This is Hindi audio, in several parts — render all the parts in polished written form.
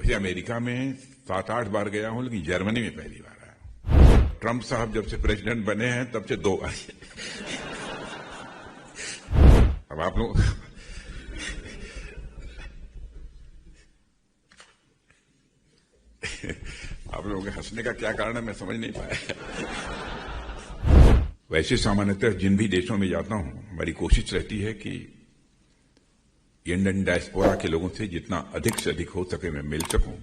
वैसे अमेरिका में 7-8 बार गया हूं, लेकिन जर्मनी में पहली बार आया हूं। ट्रंप साहब जब से प्रेसिडेंट बने हैं तब से 2 बार। अब आप लोग लोगों के हंसने का क्या कारण है मैं समझ नहीं पाया। वैसे सामान्यतः जिन भी देशों में जाता हूं, हमारी कोशिश रहती है कि इंडियन डायस्पोरा के लोगों से जितना अधिक से अधिक हो सके मैं मिल सकूं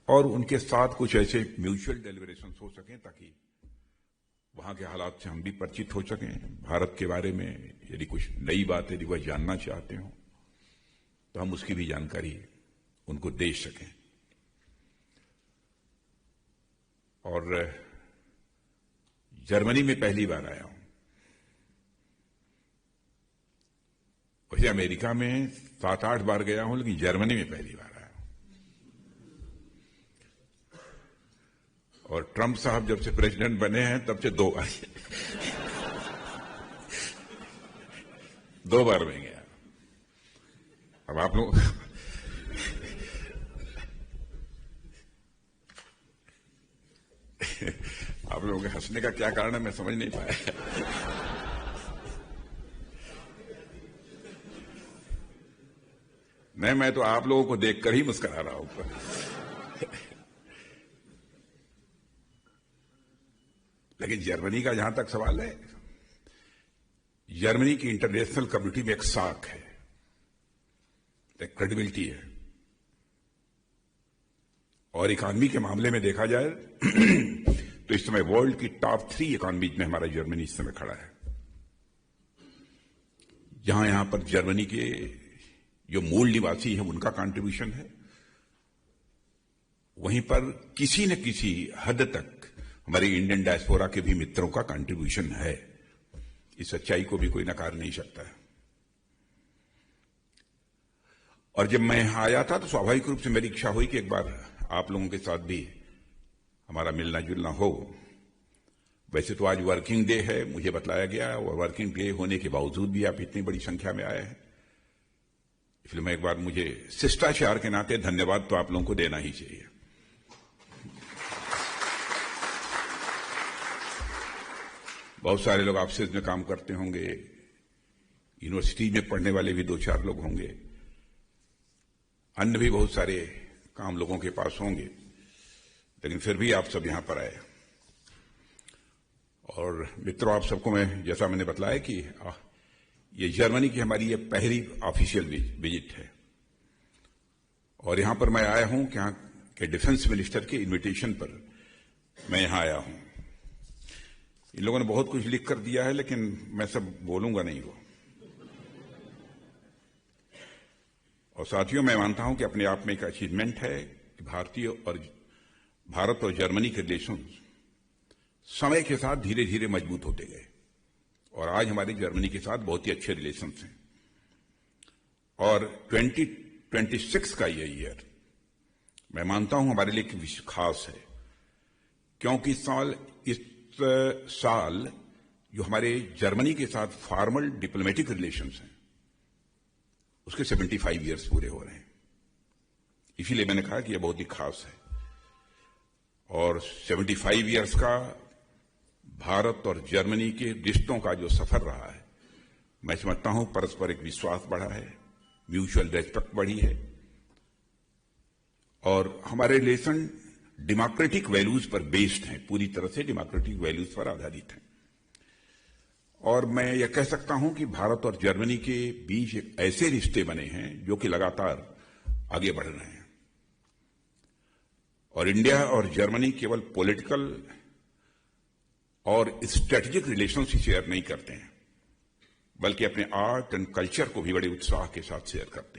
और उनके साथ कुछ ऐसे म्यूचुअल डेलिब्रेशन हो सकें ताकि वहां के हालात से हम भी परिचित हो सकें। भारत के बारे में यदि कुछ नई बात यदि वह जानना चाहते हो तो हम उसकी भी जानकारी उनको दे सकें। और जर्मनी में पहली बार आया हूं। वैसे अमेरिका में 7-8 बार गया हूं, लेकिन जर्मनी में पहली बार आया हूं। और ट्रंप साहब जब से प्रेसिडेंट बने हैं तब से 2 बार। 2 बार में गया। अब आप लोग लोगों के हंसने का क्या कारण है मैं समझ नहीं पाया। नहीं, मैं तो आप लोगों को देखकर ही मुस्कुरा रहा हूं। लेकिन जर्मनी का जहां तक सवाल है, जर्मनी की इंटरनेशनल कम्युनिटी में एक साख है, एक क्रेडिबिलिटी है। और इकॉनमी के मामले में देखा जाए तो इस समय वर्ल्ड की टॉप 3 इकॉनमीज में हमारा जर्मनी इस समय खड़ा है। यहां पर जर्मनी के जो मूल निवासी है उनका कंट्रीब्यूशन है, वहीं पर किसी न किसी हद तक हमारे इंडियन डायस्पोरा के भी मित्रों का कंट्रीब्यूशन है। इस सच्चाई को भी कोई नकार नहीं सकता है। और जब मैं यहां आया था तो स्वाभाविक रूप से मेरी इच्छा हुई कि एक बार आप लोगों के साथ भी हमारा मिलना जुलना हो। वैसे तो आज वर्किंग डे है, मुझे बतलाया गया, और वर्किंग डे होने के बावजूद भी आप इतनी बड़ी संख्या में आए हैं, इसलिए मैं एक बार मुझे शिष्टाचार के नाते धन्यवाद तो आप लोगों को देना ही चाहिए। बहुत सारे लोग ऑफिस में काम करते होंगे, यूनिवर्सिटी में पढ़ने वाले भी 2-4 लोग होंगे, अन्य भी बहुत सारे काम लोगों के पास होंगे, लेकिन फिर भी आप सब यहां पर आए। और मित्रों, आप सबको मैं जैसा मैंने बतलाया कि ये जर्मनी की हमारी ये पहली ऑफिशियल विजिट है। और यहां पर मैं आया हूं कि यहां के डिफेंस मिनिस्टर के इनविटेशन पर मैं यहां आया हूं। इन लोगों ने बहुत कुछ लिख कर दिया है, लेकिन मैं सब बोलूंगा नहीं वो। और साथियों, मैं मानता हूं कि अपने आप में एक अचीवमेंट है कि भारत और जर्मनी के रिलेशन समय के साथ धीरे धीरे मजबूत होते गए और आज हमारे जर्मनी के साथ बहुत ही अच्छे रिलेशंस हैं। और 2026 का ये ईयर मैं मानता हूं हमारे लिए खास है, क्योंकि इस साल जो हमारे जर्मनी के साथ फॉर्मल डिप्लोमेटिक रिलेशंस हैं उसके 75 ईयर्स पूरे हो रहे हैं। इसीलिए मैंने कहा कि यह बहुत ही खास है। और 75 ईयर्स का भारत और जर्मनी के रिश्तों का जो सफर रहा है, मैं समझता हूं परस्पर एक विश्वास बढ़ा है, म्यूचुअल रेस्पेक्ट बढ़ी है और हमारे रिलेशन डेमोक्रेटिक वैल्यूज पर बेस्ड हैं, पूरी तरह से डेमोक्रेटिक वैल्यूज पर आधारित हैं। और मैं यह कह सकता हूं कि भारत और जर्मनी के बीच एक ऐसे रिश्ते बने हैं जो कि लगातार आगे बढ़ रहे हैं। और इंडिया और जर्मनी केवल पॉलिटिकल और स्ट्रेटेजिक रिलेशंस ही शेयर नहीं करते हैं, बल्कि अपने आर्ट एंड कल्चर को भी बड़े उत्साह के साथ शेयर करते हैं।